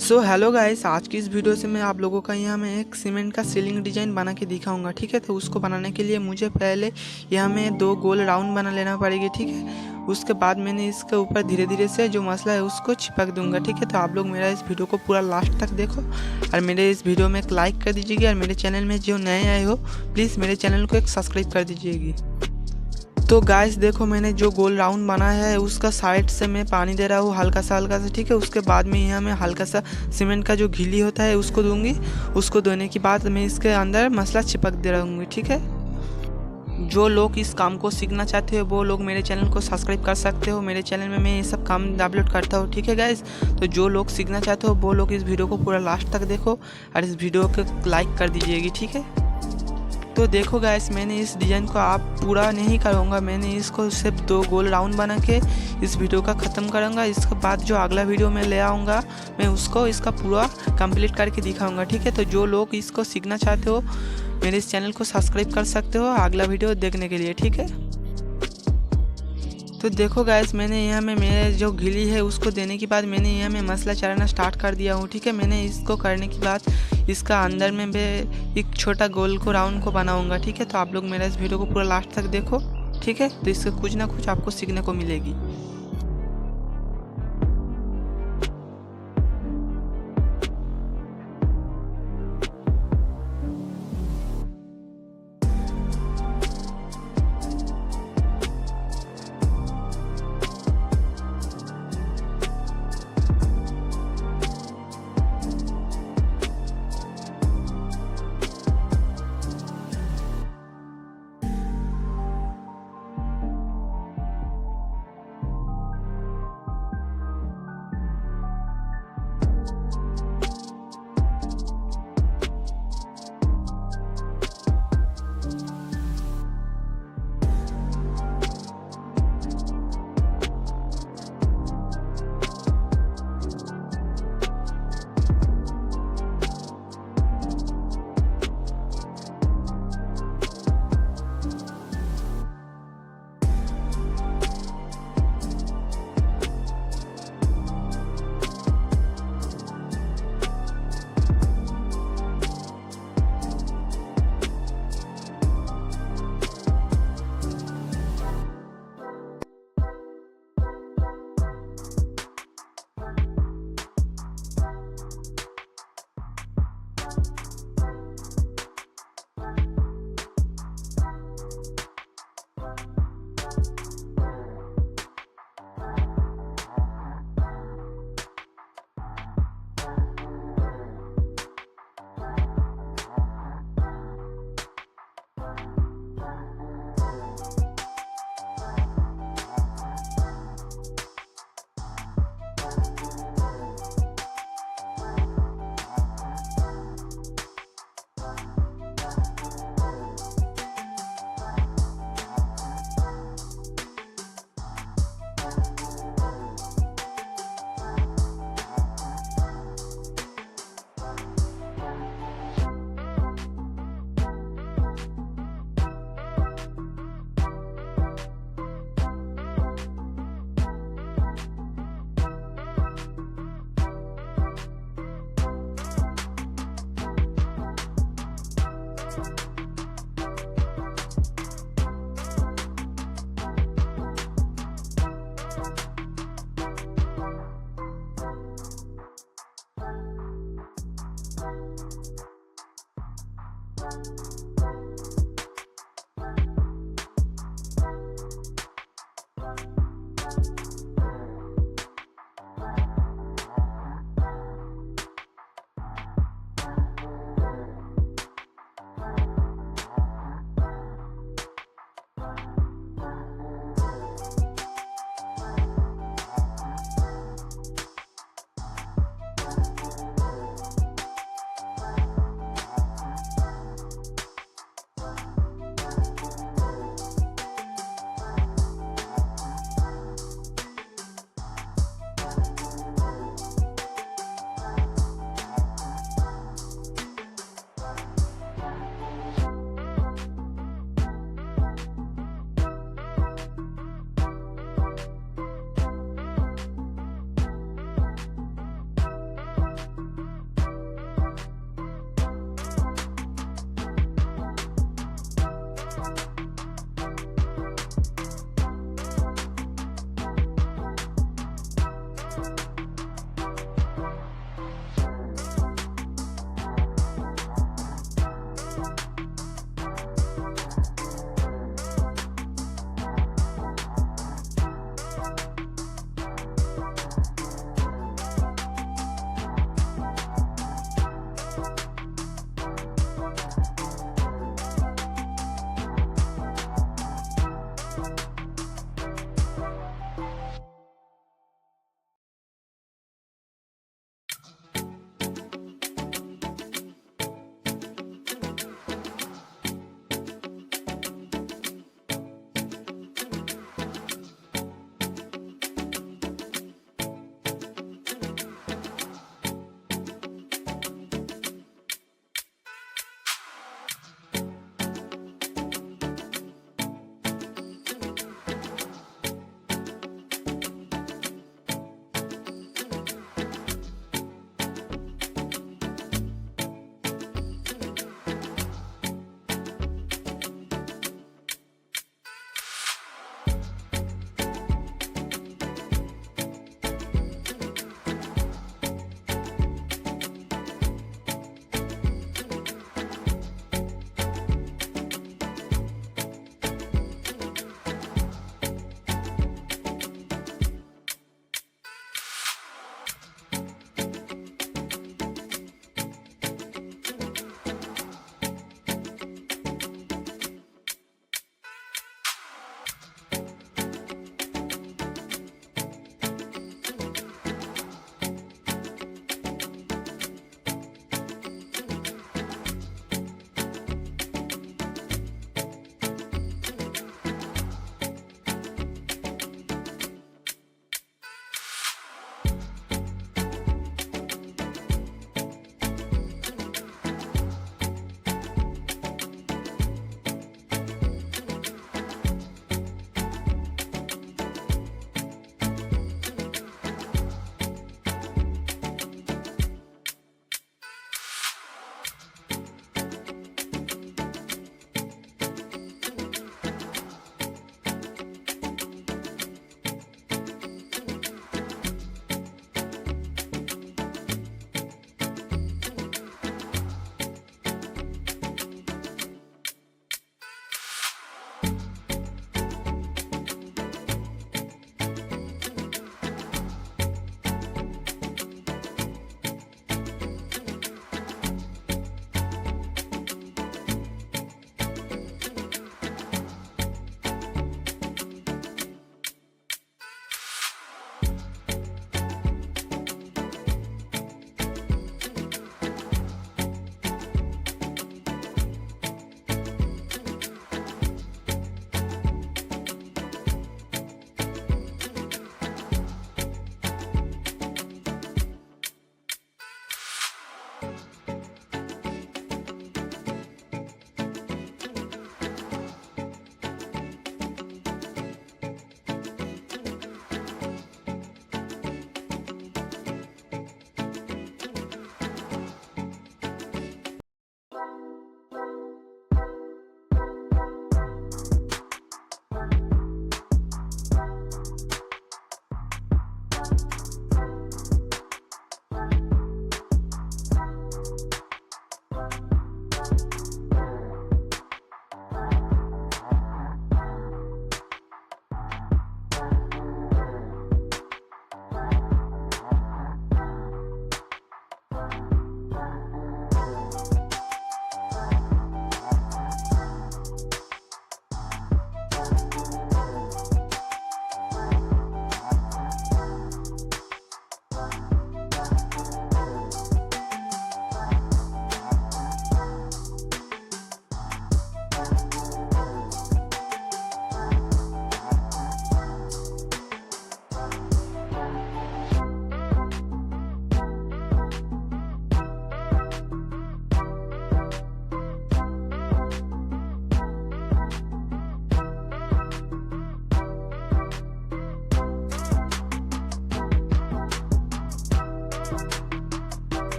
Hello guys, आज की इस वीडियो से मैं आप लोगों का यहाँ में एक सीमेंट का सीलिंग डिज़ाइन बना के दिखाऊंगा। ठीक है, तो उसको बनाने के लिए मुझे पहले यहाँ में दो गोल राउंड बना लेना पड़ेगी। ठीक है, उसके बाद मैंने इसके ऊपर धीरे धीरे से जो मसला है उसको चिपक दूंगा। ठीक है, तो आप लोग मेरा इस वीडियो को पूरा लास्ट तक देखो और मेरे इस वीडियो में एक लाइक कर दीजिएगा और मेरे चैनल में जो नए आए हो प्लीज़ मेरे चैनल को एक सब्सक्राइब कर दीजिएगी। तो गाइस देखो, मैंने जो गोल राउंड बना है उसका साइड से मैं पानी दे रहा हूँ हल्का सा। ठीक है, उसके बाद में यहाँ मैं हल्का सा सीमेंट का जो घिली होता है उसको दूंगी। उसको देने के बाद मैं इसके अंदर मसला चिपक दे रहूँगी। ठीक है, जो लोग इस काम को सीखना चाहते हो वो लोग मेरे चैनल को सब्सक्राइब कर सकते हो। मेरे चैनल में मैं ये सब काम अपलोड करता हूँ। ठीक है गाइस, तो जो लोग सीखना चाहते हो वो लोग इस वीडियो को पूरा लास्ट तक देखो और इस वीडियो को लाइक कर दीजिएगी। ठीक है, तो देखो गाइस, मैंने इस डिज़ाइन को आप पूरा नहीं करूँगा, मैंने इसको सिर्फ दो गोल राउंड बना के इस वीडियो का ख़त्म करूँगा। इसके बाद जो अगला वीडियो मैं ले आऊँगा मैं उसको इसका पूरा कंप्लीट करके दिखाऊँगा। ठीक है, तो जो लोग इसको सीखना चाहते हो मेरे इस चैनल को सब्सक्राइब कर सकते हो अगला वीडियो देखने के लिए। ठीक है, तो देखो गाइस, मैंने यहाँ में मेरे जो घिली है उसको देने के बाद मैंने यहाँ में मसला चलाना स्टार्ट कर दिया हूँ। ठीक है, मैंने इसको करने के बाद इसका अंदर में मैं एक छोटा गोल को राउंड को बनाऊंगा। ठीक है, तो आप लोग मेरा इस वीडियो को पूरा लास्ट तक देखो। ठीक है, तो इससे कुछ ना कुछ आपको सीखने को मिलेगी।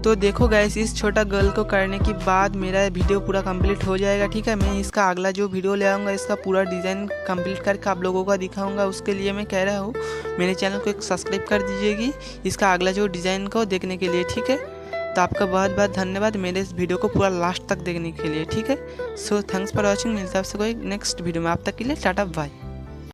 तो देखो गाइस, इस छोटा गर्ल को करने के बाद मेरा वीडियो पूरा कंप्लीट हो जाएगा। ठीक है, मैं इसका अगला जो वीडियो ले आऊँगा इसका पूरा डिज़ाइन कंप्लीट करके आप लोगों को दिखाऊंगा। उसके लिए मैं कह रहा हूँ मेरे चैनल को एक सब्सक्राइब कर दीजिएगी इसका अगला जो डिज़ाइन को देखने के लिए। ठीक है, तो आपका बहुत बहुत धन्यवाद मेरे इस वीडियो को पूरा लास्ट तक देखने के लिए। ठीक है, सो थैंक्स फॉर वॉचिंग। मिलता है आपसे कोई नेक्स्ट वीडियो में। आप तक के लिए टाटा बाय।